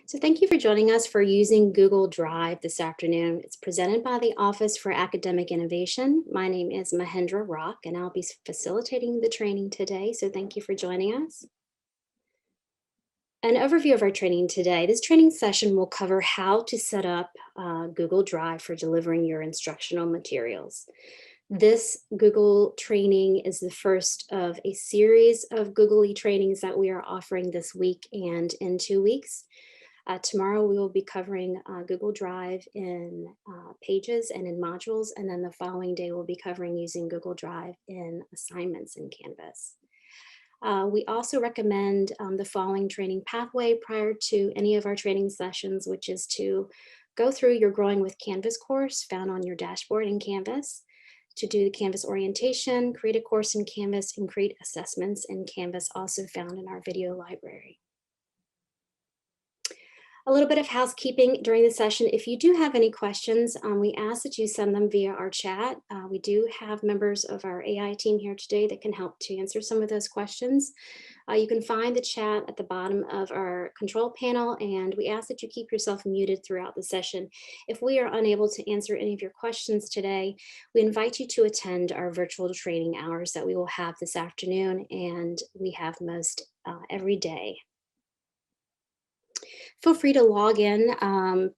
So thank you for joining us for using Google Drive this afternoon. It's presented by the Office for Academic Innovation. My name is Mahendra Rock, and I'll be facilitating the training today. So thank you for joining us. An overview of our training today. This training session will cover how to set up Google Drive for delivering your instructional materials. This Google training is the first of a series of Google trainings that we are offering this week and in 2 weeks. Tomorrow we will be covering Google Drive in pages and in modules, and then the following day we'll be covering using Google Drive in assignments in Canvas. We also recommend the following training pathway prior to any of our training sessions, which is to go through your Growing with Canvas course found on your dashboard in Canvas, to do the Canvas orientation, create a course in Canvas, and create assessments in Canvas, also found in our video library. A little bit of housekeeping during the session. If you do have any questions, we ask that you send them via our chat. We do have members of our AI team here today that can help to answer some of those questions. You can find the chat at the bottom of our control panel, and we ask that you keep yourself muted throughout the session. If we are unable to answer any of your questions today, we invite you to attend our virtual training hours that we will have this afternoon, and we have most every day. Feel free to log in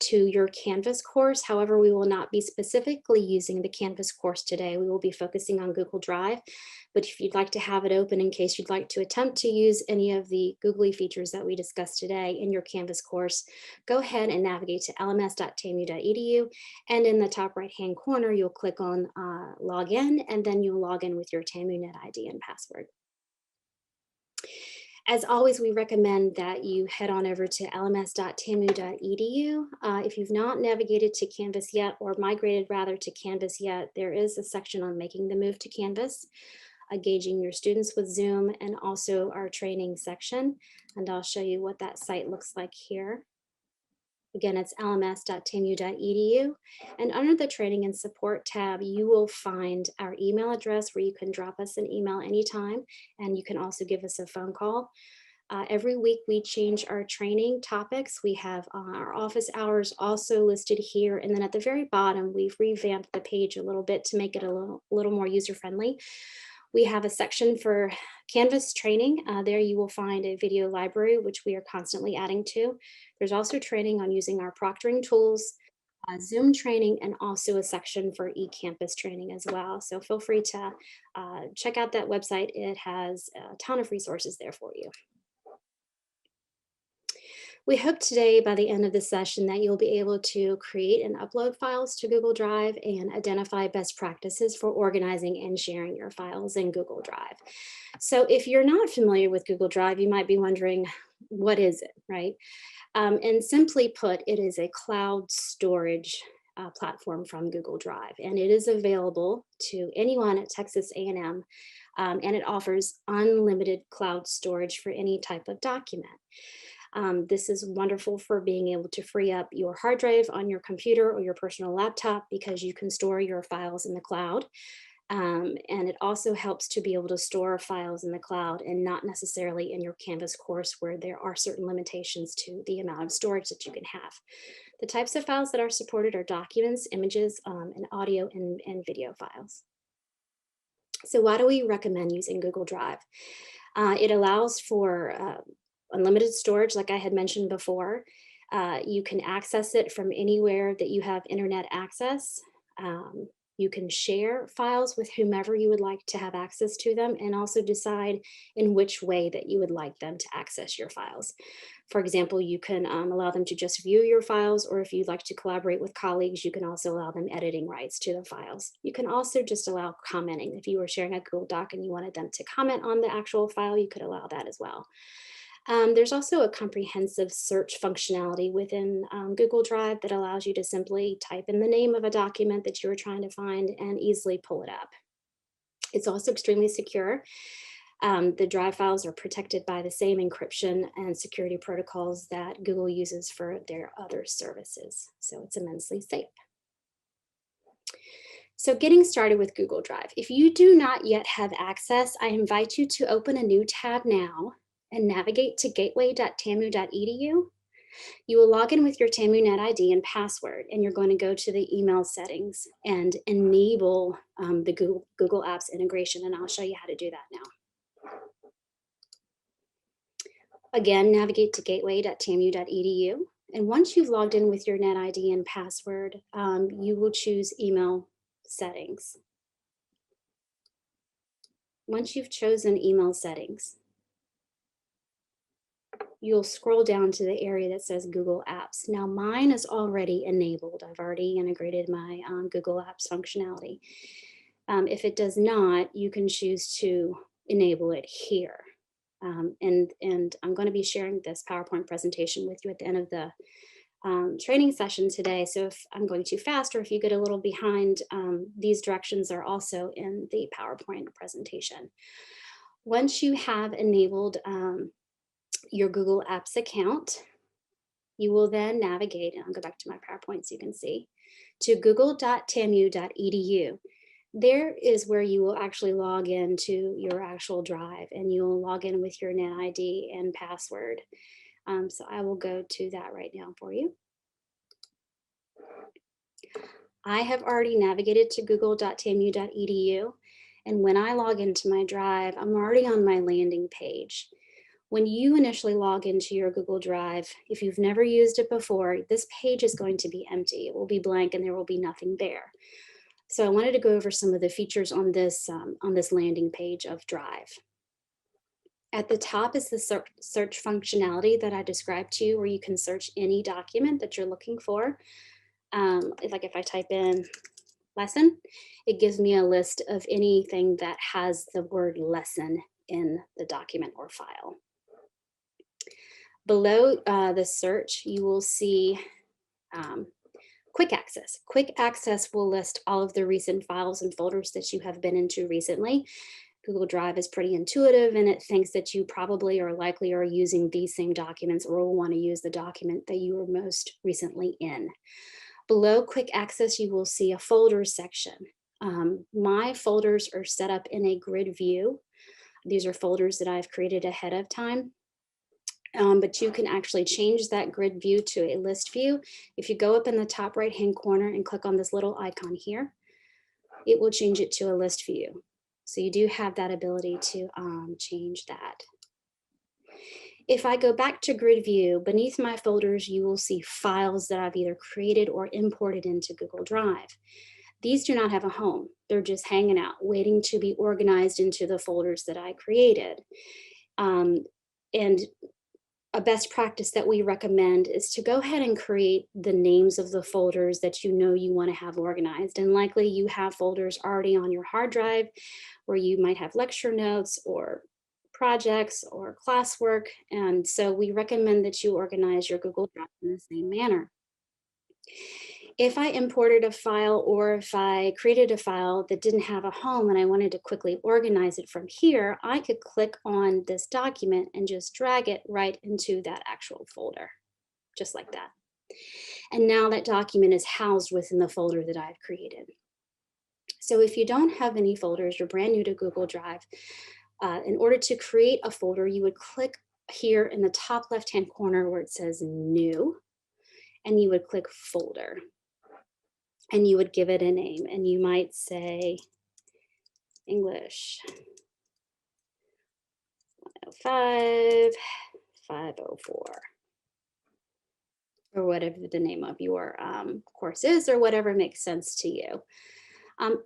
to your Canvas course. However, we will not be specifically using the Canvas course today. We will be focusing on Google Drive, but if you'd like to have it open in case you'd like to attempt to use any of the Googly features that we discussed today in your Canvas course, go ahead and navigate to lms.tamu.edu, and in the top right-hand corner, you'll click on log in, and then you'll log in with your TamuNet ID and password. As always, we recommend that you head on over to lms.tamu.edu. If you've not navigated to Canvas yet, or migrated rather to Canvas yet, there is a section on making the move to Canvas, engaging your students with Zoom, and also our training section. And I'll show you what that site looks like here. Again, it's lms.tamu.edu. And under the training and support tab, you will find our email address where you can drop us an email anytime. And you can also give us a phone call. Every week we change our training topics. We have our office hours also listed here. And then at the very bottom, we've revamped the page a little bit to make it a little more user-friendly. We have a section for Canvas training. There you will find a video library, which we are constantly adding to. There's also training on using our proctoring tools, Zoom training, and also a section for eCampus training as well. So feel free to check out that website. It has a ton of resources there for you. We hope today, by the end of the session, that you'll be able to create and upload files to Google Drive and identify best practices for organizing and sharing your files in Google Drive. So if you're not familiar with Google Drive, you might be wondering, what is it, right? And simply put, it is a cloud storage platform from Google Drive, and it is available to anyone at Texas A&M, and it offers unlimited cloud storage for any type of document. This is wonderful for being able to free up your hard drive on your computer or your personal laptop because you can store your files in the cloud. And it also helps to be able to store files in the cloud and not necessarily in your Canvas course where there are certain limitations to the amount of storage that you can have. The types of files that are supported are documents, images, and audio and video files. So why do we recommend using Google Drive? It allows for unlimited storage, like I had mentioned before. You can access it from anywhere that you have internet access. You can share files with whomever you would like to have access to them, and also decide in which way that you would like them to access your files. For example, you can allow them to just view your files, or if you'd like to collaborate with colleagues, you can also allow them editing rights to the files. You can also just allow commenting. If you were sharing a Google Doc and you wanted them to comment on the actual file, you could allow that as well. There's also a comprehensive search functionality within Google Drive that allows you to simply type in the name of a document that you're trying to find and easily pull it up. It's also extremely secure. The Drive files are protected by the same encryption and security protocols that Google uses for their other services. So it's immensely safe. So getting started with Google Drive. If you do not yet have access, I invite you to open a new tab now and navigate to gateway.tamu.edu. You will log in with your TamuNet ID and password, and you're going to go to the email settings and enable the Google Apps integration, and I'll show you how to do that now. Again, navigate to gateway.tamu.edu. And once you've logged in with your Net ID and password, you will choose email settings. Once you've chosen email settings, you'll scroll down to the area that says Google Apps. Now mine is already enabled. I've already integrated my Google Apps functionality. If it does not, you can choose to enable it here. And I'm going to be sharing this PowerPoint presentation with you at the end of the training session today. So if I'm going too fast or if you get a little behind, these directions are also in the PowerPoint presentation. Once you have enabled your Google Apps account, you will then navigate, and I'll go back to my PowerPoint so you can see, to google.tamu.edu. There is where you will actually log into your actual drive, and you'll log in with your Net ID and password. So I will go to that right now for you. I have already navigated to google.tamu.edu, and when I log into my drive, I'm already on my landing page. When you initially log into your Google Drive, if you've never used it before, this page is going to be empty. It will be blank and there will be nothing there. So I wanted to go over some of the features on this landing page of Drive. At the top is the search functionality that I described to you, where you can search any document that you're looking for. If I type in lesson, it gives me a list of anything that has the word lesson in the document or file. Below the search, you will see Quick Access. Quick Access will list all of the recent files and folders that you have been into recently. Google Drive is pretty intuitive, and it thinks that you probably or likely are using these same documents or will want to use the document that you were most recently in. Below Quick Access, you will see a folders section. My folders are set up in a grid view. These are folders that I've created ahead of time. But you can actually change that grid view to a list view. If you go up in the top right-hand corner and click on this little icon here, it will change it to a list view. So you do have that ability to change that. If I go back to grid view, beneath my folders, you will see files that I've either created or imported into Google Drive. These do not have a home. They're just hanging out, waiting to be organized into the folders that I created. And a best practice that we recommend is to go ahead and create the names of the folders that you know you want to have organized. And likely you have folders already on your hard drive where you might have lecture notes or projects or classwork. And so we recommend that you organize your Google Drive in the same manner. If I imported a file or if I created a file that didn't have a home and I wanted to quickly organize it from here, I could click on this document and just drag it right into that actual folder, just like that. And now that document is housed within the folder that I've created. So if you don't have any folders, you're brand new to Google Drive, in order to create a folder, you would click here in the top left-hand corner where it says New, and you would click Folder. And you would give it a name, and you might say English 105, 504, or whatever the name of your course is, or whatever makes sense to you.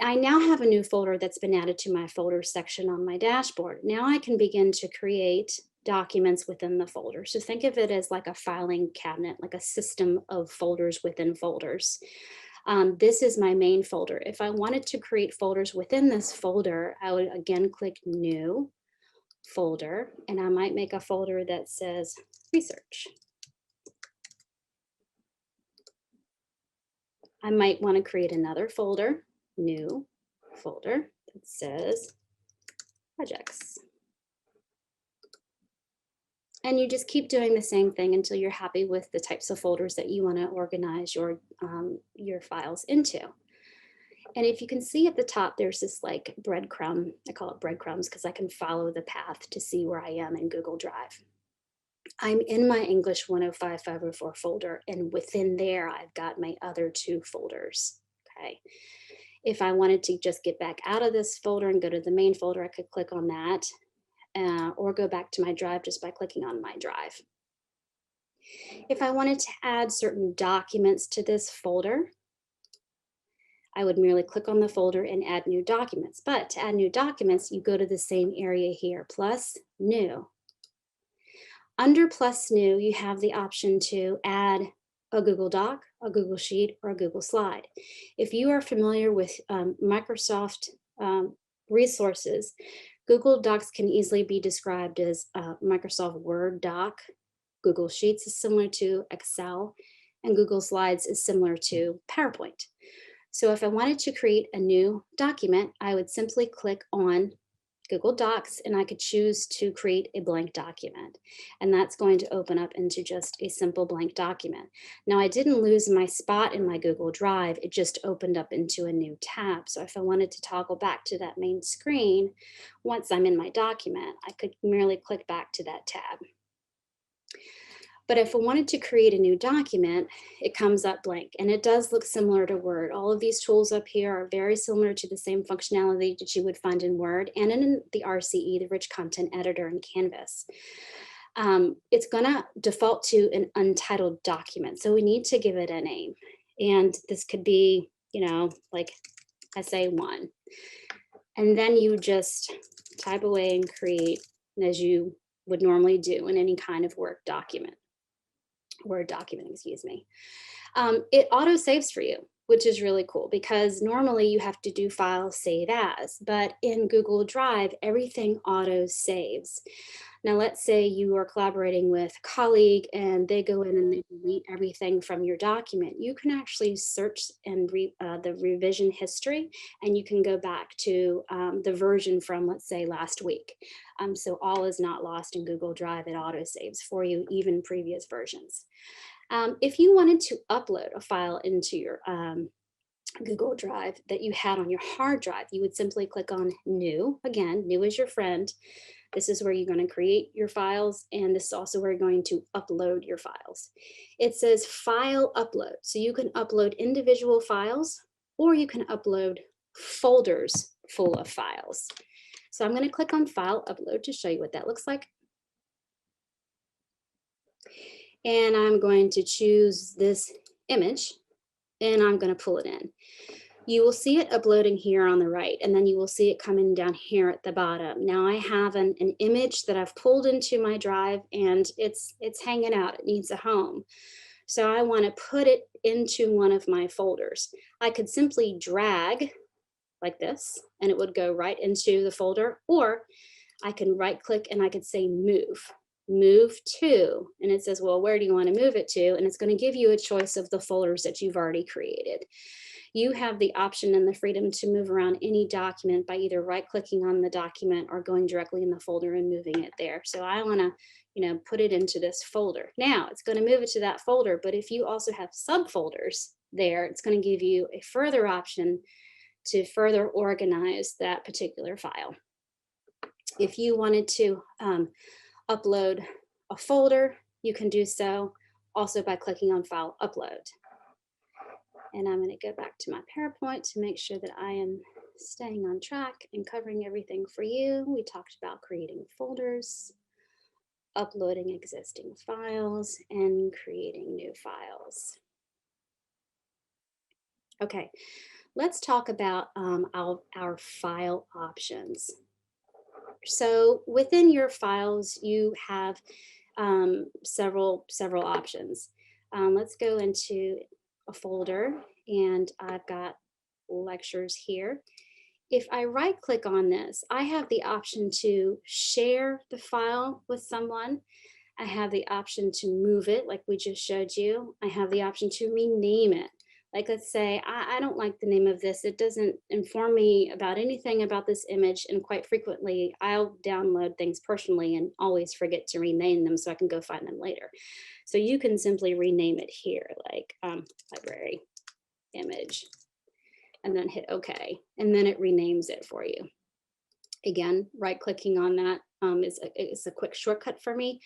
I now have a new folder that's been added to my folder section on my dashboard. Now I can begin to create documents within the folder. So think of it as like a filing cabinet, like a system of folders within folders. This is my main folder. If I wanted to create folders within this folder, I would again click New Folder, and I might make a folder that says Research. I might want to create another folder, New Folder, that says Projects. And you just keep doing the same thing until you're happy with the types of folders that you want to organize your files into. And if you can see at the top, there's this like breadcrumb. I call it breadcrumbs because I can follow the path to see where I am in Google Drive. I'm in my English 105, 504 folder, and within there, I've got my other two folders, okay? If I wanted to just get back out of this folder and go to the main folder, I could click on that, or go back to my drive just by clicking on my drive. If I wanted to add certain documents to this folder, I would merely click on the folder and add new documents. But to add new documents, you go to the same area here, plus new. Under plus new, you have the option to add a Google Doc, a Google Sheet, or a Google Slide. If you are familiar with Microsoft resources, Google Docs can easily be described as Microsoft Word doc. Google Sheets is similar to Excel, and Google Slides is similar to PowerPoint. So if I wanted to create a new document, I would simply click on Google Docs and I could choose to create a blank document. And that's going to open up into just a simple blank document. Now I didn't lose my spot in my Google Drive, it just opened up into a new tab. So if I wanted to toggle back to that main screen, once I'm in my document, I could merely click back to that tab. But if I wanted to create a new document, it comes up blank and it does look similar to Word. All of these tools up here are very similar to the same functionality that you would find in Word and in the RCE, the Rich Content Editor in Canvas. It's gonna default to an untitled document. So we need to give it a name. And this could be, like SA1. And then you just type away and create as you would normally do in any kind of Word document, excuse me. It auto saves for you, which is really cool because normally you have to do file save as, but in Google Drive, everything auto saves. Now, let's say you are collaborating with a colleague and they go in and they delete everything from your document. You can actually search and the revision history, and you can go back to the version from, let's say, last week. So all is not lost in Google Drive. It auto saves for you, even previous versions. If you wanted to upload a file into your Google Drive that you had on your hard drive, you would simply click on New. Again, New is your friend. This is where you're going to create your files, and this is also where you're going to upload your files. It says File Upload. So you can upload individual files, or you can upload folders full of files. So I'm going to click on File Upload to show you what that looks like. And I'm going to choose this image, and I'm going to pull it in. You will see it uploading here on the right, and then you will see it coming down here at the bottom. Now I have an image that I've pulled into my drive, and it's hanging out. It needs a home. So I want to put it into one of my folders. I could simply drag like this, and it would go right into the folder, or I can right click and I could say move to, and it says, well, where do you want to move it to? And it's going to give you a choice of the folders that you've already created. You have the option and the freedom to move around any document by either right clicking on the document or going directly in the folder and moving it there. So I want to, put it into this folder. Now it's going to move it to that folder, but if you also have subfolders there, it's going to give you a further option to further organize that particular file. If you wanted to upload a folder, you can do so also by clicking on File Upload. And I'm going to go back to my PowerPoint to make sure that I am staying on track and covering everything for you. We talked about creating folders, uploading existing files, and creating new files. Okay, let's talk about our file options. So within your files, you have several options. Let's go into a folder, and I've got lectures here. If I right click on this, I have the option to share the file with someone. I have the option to move it like we just showed you. I have the option to rename it. Like, let's say, I don't like the name of this. It doesn't inform me about anything about this image. And quite frequently, I'll download things personally and always forget to rename them so I can go find them later. So you can simply rename it here, like library image, and then hit OK. And then it renames it for you. Again, right clicking on that is a quick shortcut for me.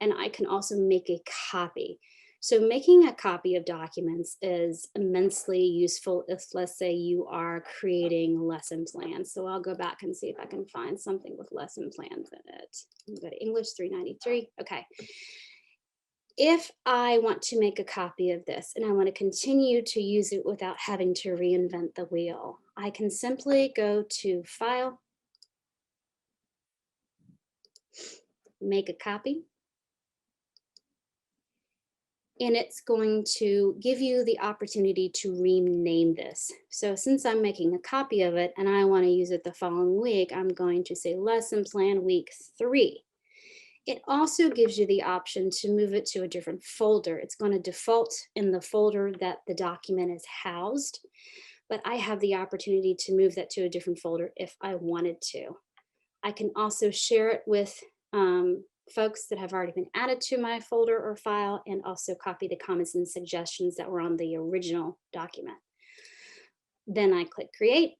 And I can also make a copy. So making a copy of documents is immensely useful if, let's say, you are creating lesson plans. So I'll go back and see if I can find something with lesson plans in it. Go to English 393. Okay. If I want to make a copy of this and I want to continue to use it without having to reinvent the wheel, I can simply go to File, make a copy, and it's going to give you the opportunity to rename this. So since I'm making a copy of it and I want to use it the following week, I'm going to say Lesson Plan Week 3. It also gives you the option to move it to a different folder. It's going to default in the folder that the document is housed, but I have the opportunity to move that to a different folder if I wanted to. I can also share it with folks that have already been added to my folder or file, and also copy the comments and suggestions that were on the original document. Then I click Create,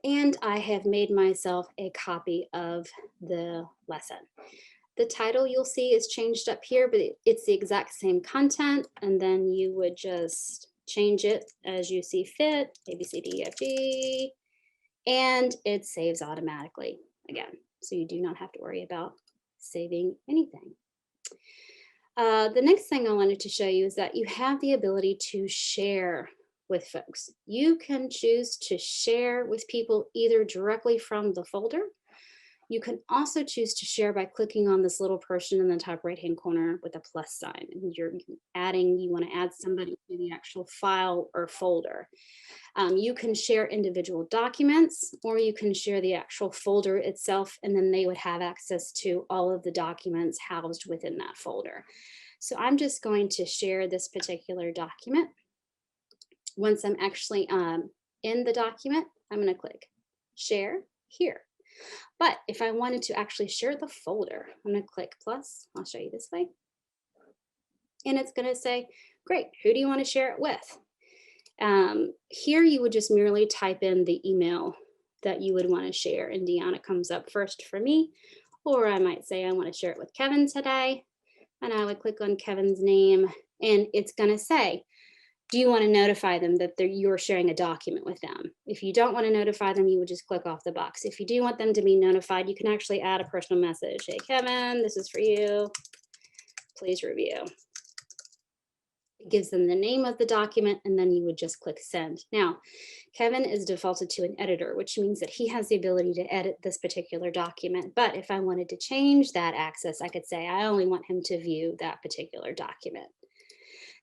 and I have made myself a copy of the lesson. The title you'll see is changed up here, but it's the exact same content. And then you would just change it as you see fit, A, B, C, D, E, F, G, and it saves automatically again. So you do not have to worry about saving anything. The next thing I wanted to show you is that you have the ability to share with folks. You can choose to share with people either directly from the folder. You can also choose to share by clicking on this little person in the top right-hand corner with a plus sign. And you want to add somebody to the actual file or folder. You can share individual documents, or you can share the actual folder itself, and then they would have access to all of the documents housed within that folder. So I'm just going to share this particular document. Once I'm actually in the document, I'm going to click Share Here. But if I wanted to actually share the folder, I'm going to click plus. I'll show you this way. And it's going to say, great, who do you want to share it with? Here you would just merely type in the email that you would want to share, and Deanna comes up first for me. Or I might say I want to share it with Kevin today, and I would click on Kevin's name, and it's going to say, do you want to notify them that you're sharing a document with them? If you don't want to notify them, you would just click off the box. If you do want them to be notified, you can actually add a personal message. Hey, Kevin, this is for you. Please review. It gives them the name of the document, and then you would just click send. Now, Kevin is defaulted to an editor, which means that he has the ability to edit this particular document. But if I wanted to change that access, I could say I only want him to view that particular document.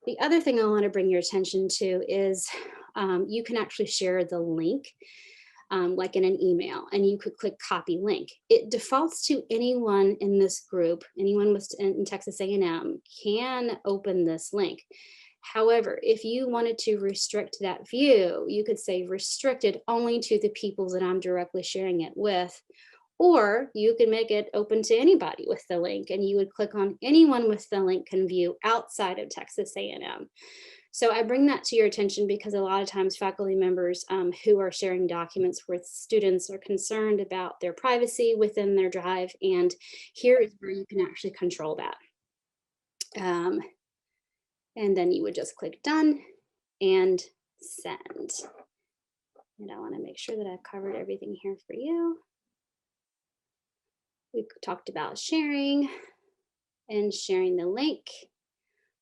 The other thing I want to bring your attention to is you can actually share the link like in an email, and you could click copy link. It defaults to anyone in this group, anyone in Texas A&M can open this link. However, if you wanted to restrict that view, you could say restricted only to the people that I'm directly sharing it with. Or you can make it open to anybody with the link, and you would click on anyone with the link can view outside of Texas A&M. So I bring that to your attention because a lot of times faculty members who are sharing documents with students are concerned about their privacy within their drive, and here is where you can actually control that. And then you would just click done and send. And I want to make sure that I've covered everything here for you. We talked about sharing and sharing the link.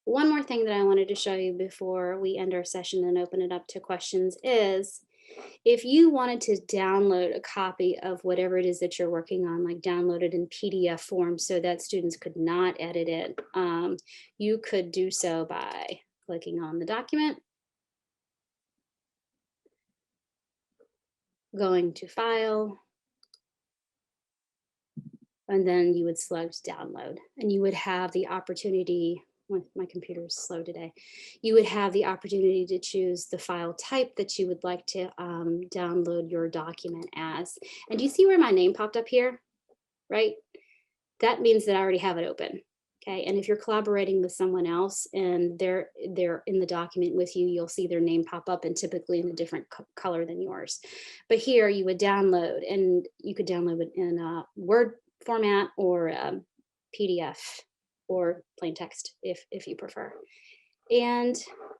One more thing that I wanted to show you before we end our session and open it up to questions is if you wanted to download a copy of whatever it is that you're working on, like download it in PDF form so that students could not edit it, you could do so by clicking on the document, going to File, and then you would select download, and you would have the opportunity, my computer is slow today, you would have the opportunity to choose the file type that you would like to download your document as. And do you see where my name popped up here, right? That means that I already have it open. Okay, and if you're collaborating with someone else and they're in the document with you, you'll see their name pop up and typically in a different color than yours. But here you would download, and you could download it in a Word format or PDF or plain text if you prefer. And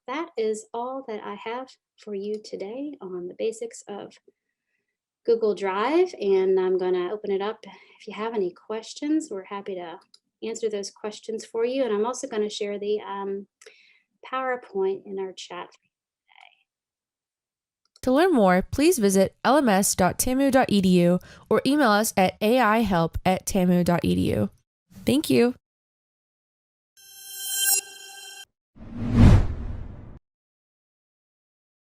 that is all that I have for you today on the basics of Google Drive. And I'm going to open it up. If you have any questions, we're happy to answer those questions for you. And I'm also going to share the PowerPoint in our chat. To learn more, please visit lms.tamu.edu or email us at aihelp@tamu.edu. Thank you.